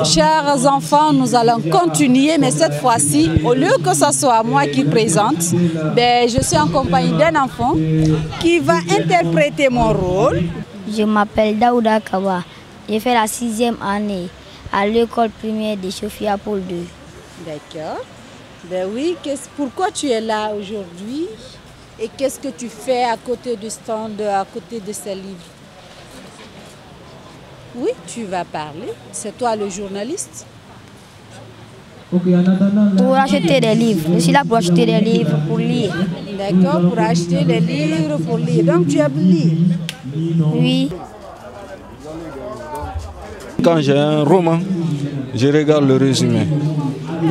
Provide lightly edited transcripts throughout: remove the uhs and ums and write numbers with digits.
chers enfants, nous allons continuer, mais cette fois-ci, au lieu que ce soit moi qui présente, je suis en compagnie d'un enfant qui va interpréter mon rôle. Je m'appelle Daouda Kawa. J'ai fait la 6e année à l'école primaire de Sophia Paul II. D'accord. Oui, pourquoi tu es là aujourd'hui et qu'est-ce que tu fais à côté du stand, à côté de ces livres? Oui, tu vas parler. C'est toi le journaliste? Pour acheter des livres. Je suis là pour acheter des livres, pour lire. D'accord, pour acheter des livres, pour lire. Donc tu aimes lire? Oui. Quand j'ai un roman, je regarde le résumé.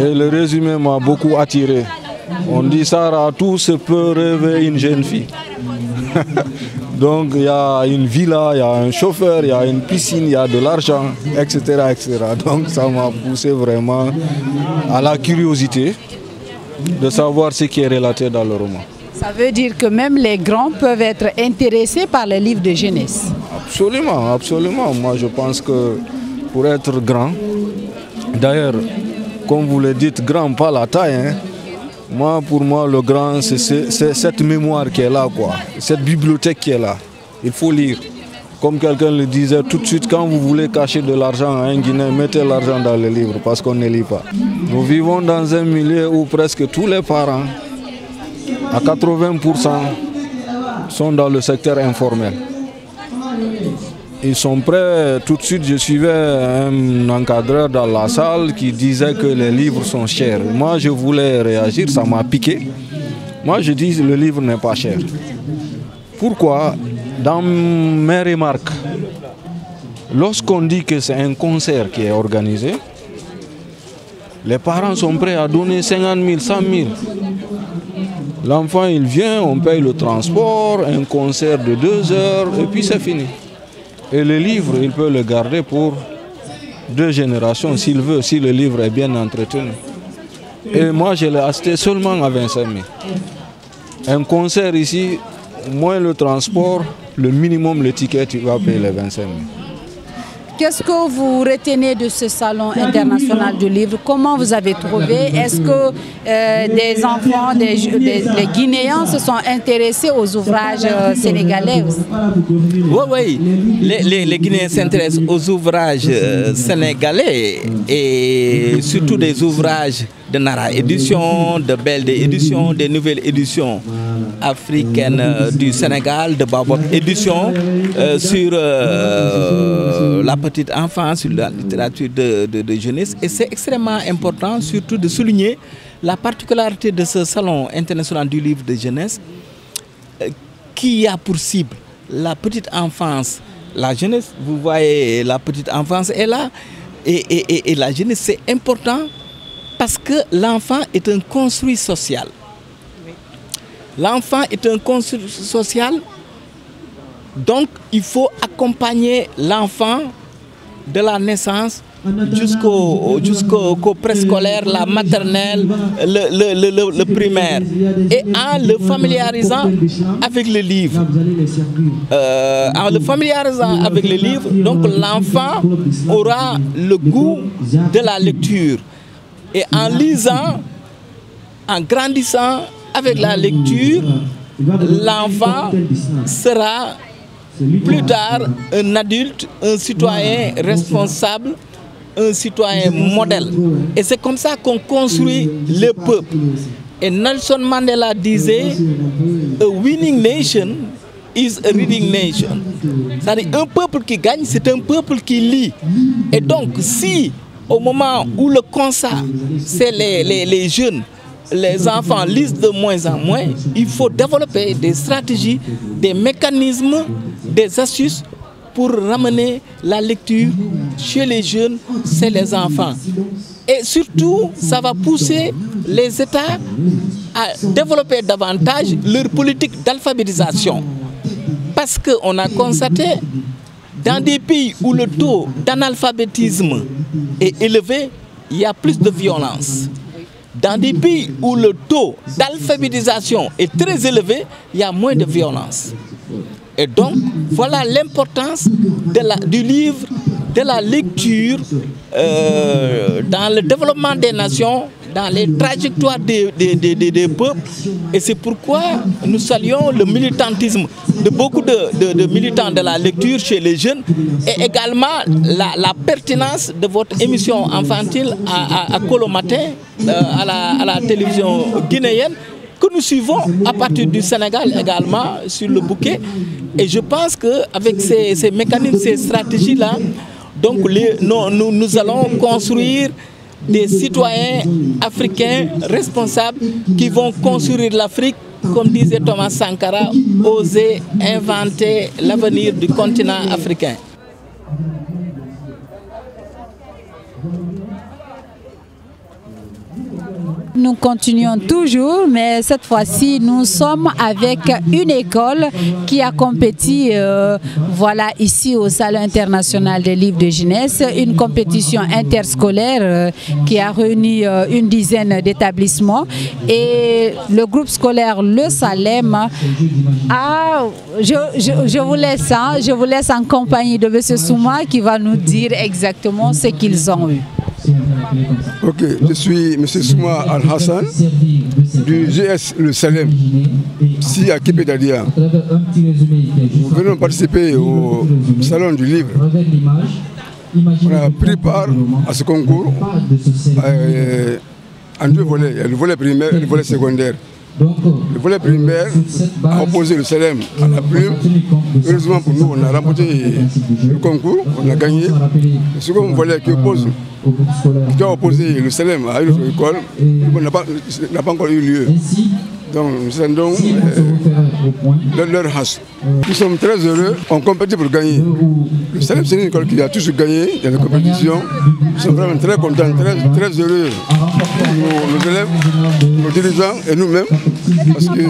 Et le résumé m'a beaucoup attiré. On dit Sarah, tout se peut rêver une jeune fille. Donc il y a une villa, il y a un chauffeur, il y a une piscine, il y a de l'argent, etc., etc. Donc ça m'a poussé vraiment à la curiosité de savoir ce qui est relaté dans le roman. Ça veut dire que même les grands peuvent être intéressés par les livres de jeunesse. Absolument, absolument. Moi je pense que pour être grand, d'ailleurs, comme vous le dites, grand, pas la taille, hein. Pour moi, le grand, c'est cette mémoire qui est là, quoi. Cette bibliothèque qui est là. Il faut lire. Comme quelqu'un le disait tout de suite, quand vous voulez cacher de l'argent à un Guinéen, mettez l'argent dans les livres parce qu'on ne lit pas. Nous vivons dans un milieu où presque tous les parents, à 80%, sont dans le secteur informel. Ils sont prêts, tout de suite je suivais un encadreur dans la salle qui disait que les livres sont chers. Moi je voulais réagir, ça m'a piqué. Moi je dis que le livre n'est pas cher. Pourquoi? Dans mes remarques, lorsqu'on dit que c'est un concert qui est organisé, les parents sont prêts à donner 50 000, 100 000. L'enfant il vient, on paye le transport, un concert de 2 heures et puis c'est fini. Et le livre, il peut le garder pour 2 générations s'il veut, si le livre est bien entretenu. Et moi, je l'ai acheté seulement à 25 000. Un concert ici, moins le transport, le minimum, le ticket, tu vas payer les 25 000. Qu'est-ce que vous retenez de ce salon international du livre? Comment vous avez trouvé? Est-ce que des enfants, des Guinéens se sont intéressés aux ouvrages sénégalais aussi? Oui, les Guinéens s'intéressent aux ouvrages sénégalais et surtout des ouvrages de Nara Édition, de Belle Édition, des nouvelles éditions africaines du Sénégal, de Baobab Édition, sur la petite enfance, sur la littérature de jeunesse. Et c'est extrêmement important surtout de souligner la particularité de ce salon international du livre de jeunesse qui a pour cible la petite enfance, la jeunesse. Vous voyez, la petite enfance est là et la jeunesse, c'est important parce que l'enfant est un construit social. L'enfant est un construit social, donc il faut accompagner l'enfant de la naissance jusqu'au préscolaire, la maternelle, le primaire, et en le familiarisant avec le livre. Donc l'enfant aura le goût de la lecture. Et en lisant, en grandissant avec la lecture, l'enfant sera plus tard un adulte, un citoyen responsable, un citoyen modèle. Et c'est comme ça qu'on construit le peuple. Et Nelson Mandela disait, a winning nation is a reading nation. C'est-à-dire un peuple qui gagne, c'est un peuple qui lit. Et donc si au moment où le constat, c'est les jeunes, les enfants lisent de moins en moins, il faut développer des stratégies, des mécanismes, des astuces pour ramener la lecture chez les jeunes, chez les enfants. Et surtout, ça va pousser les États à développer davantage leur politique d'alphabétisation. Parce qu'on a constaté, dans des pays où le taux d'analphabétisme est élevé, il y a plus de violence. Dans des pays où le taux d'alphabétisation est très élevé, il y a moins de violence. Et donc, voilà l'importance du livre de la lecture dans le développement des nations, dans les trajectoires des peuples. Et c'est pourquoi nous saluons le militantisme de beaucoup de militants de la lecture chez les jeunes et également la pertinence de votre émission infantile à Kolo Matin, à la télévision guinéenne, que nous suivons à partir du Sénégal également sur le bouquet. Et je pense qu'avec ces mécanismes, ces stratégies-là, donc nous allons construire des citoyens africains responsables qui vont construire l'Afrique, comme disait Thomas Sankara, oser inventer l'avenir du continent africain. Nous continuons toujours, mais cette fois-ci, nous sommes avec une école qui a compétit voilà, ici au Salon international des livres de jeunesse, une compétition interscolaire qui a réuni une dizaine d'établissements. Et le groupe scolaire Le Salem je vous laisse en compagnie de M. Souma qui va nous dire exactement ce qu'ils ont eu. Ok, je suis M. Souma Al-Hassan du GS Le Salem, ici à Kipé-Dadia. Nous venons participer au Salon du Livre. On a pris part à ce concours en deux volets, le volet primaire et le volet secondaire. Le volet primaire a opposé le Salem à la plume. Heureusement pour nous, on a remporté le concours, on a gagné. Le second volet qui a opposé le Salem à une autre école n'a pas encore eu lieu. Donc nous attendons leur race. Nous sommes très heureux, on compétit pour gagner. Le Salem, c'est une école qui a toujours gagné dans les compétitions. Nous sommes vraiment très contents, très heureux. Nos élèves, nos dirigeants et nous-mêmes. Parce que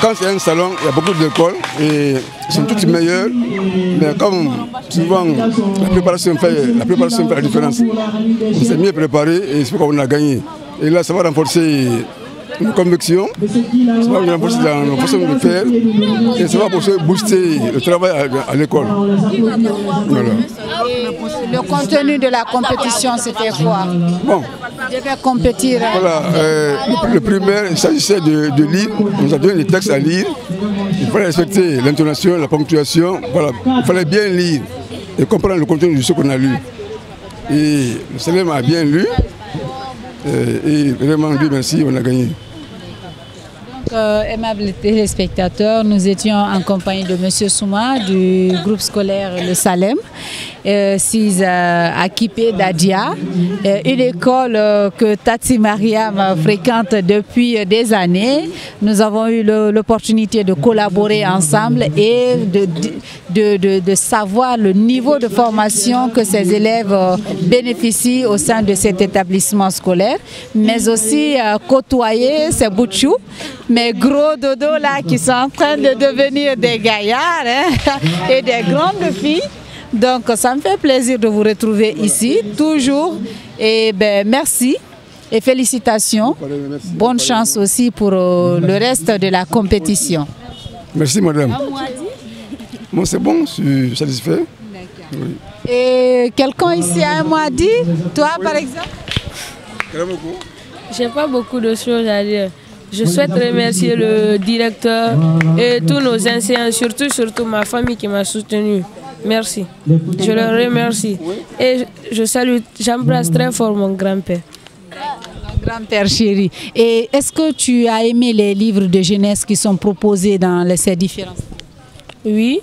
quand c'est un salon, il y a beaucoup d'écoles et elles sont toutes meilleures. Mais comme souvent la préparation fait la différence. On s'est mieux préparé et c'est pourquoi on a gagné. Et là, ça va renforcer une conviction, ça va renforcer dans nos façons de faire et ça va booster le travail à l'école. Voilà. Le contenu de la compétition, c'était quoi? Bon. Je vais compétir. Voilà, le primaire, il s'agissait de lire, on nous a donné des textes à lire, il fallait respecter l'intonation, la ponctuation, voilà. Il fallait bien lire et comprendre le contenu de ce qu'on a lu. Et le Salem a bien lu. Et vraiment, Dieu merci, on a gagné. Donc, aimables téléspectateurs, nous étions en compagnie de M. Souma du groupe scolaire Le Salem, à Kipé-Dadia, une école que Tati Mariam fréquente depuis des années. Nous avons eu l'opportunité de collaborer ensemble et de savoir le niveau de formation que ces élèves bénéficient au sein de cet établissement scolaire, mais aussi côtoyer ces bouts de chou, mes gros dodos là qui sont en train de devenir des gaillards et des grandes filles. Donc ça me fait plaisir de vous retrouver ici, toujours. Et merci et félicitations. Bonne chance aussi pour le reste de la compétition. Merci madame. Bon, c'est bon, je suis satisfait. Oui. Et quelqu'un ici a un mot à dire? Toi par exemple? J'ai pas beaucoup de choses à dire. Je souhaite remercier le directeur et tous nos enseignants, surtout ma famille qui m'a soutenu. Merci. Je le remercie. Et je salue, j'embrasse très fort mon grand-père. Grand-père chéri. Et est-ce que tu as aimé les livres de jeunesse qui sont proposés dans ces différences? Oui.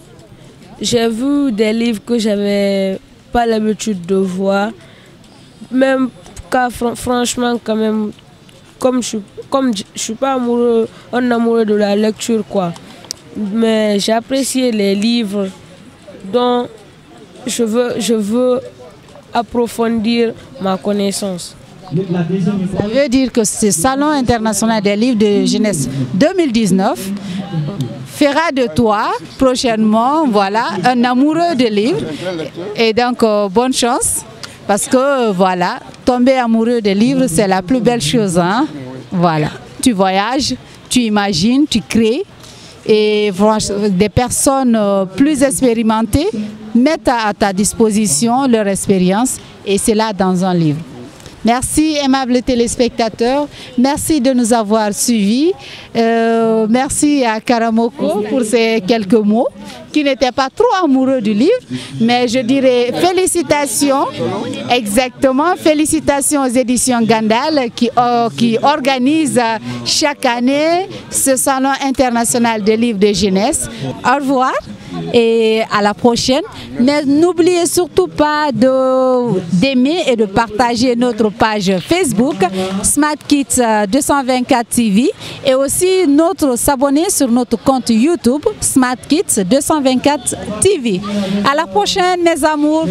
J'ai vu des livres que j'avais pas l'habitude de voir. Même car franchement, quand même, comme je suis pas un amoureux de la lecture, quoi. Mais j'ai apprécié les livres dont je veux approfondir ma connaissance. Ça veut dire que ce Salon international des livres de jeunesse 2019 fera de toi prochainement, voilà, un amoureux de livres. Et donc, bonne chance. Parce que, voilà, tomber amoureux des livres, c'est la plus belle chose. Hein? Voilà. Tu voyages, tu imagines, tu crées. et des personnes plus expérimentées mettent à ta disposition leur expérience et c'est là dans un livre. Merci aimables téléspectateurs, merci de nous avoir suivis, merci à Karamoko pour ces quelques mots qui n'étaient pas trop amoureux du livre, mais je dirais félicitations, exactement, félicitations aux éditions Gandal qui organisent chaque année ce salon international des livres de jeunesse. Au revoir et à la prochaine. Mais n'oubliez surtout pas d'aimer et de partager notre page Facebook Smart Kids 224 TV et aussi s'abonner sur notre compte YouTube Smart Kids 224 TV. À la prochaine mes amours,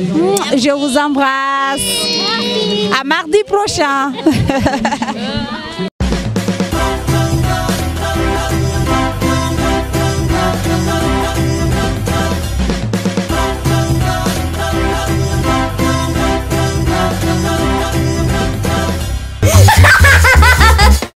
je vous embrasse. À mardi prochain.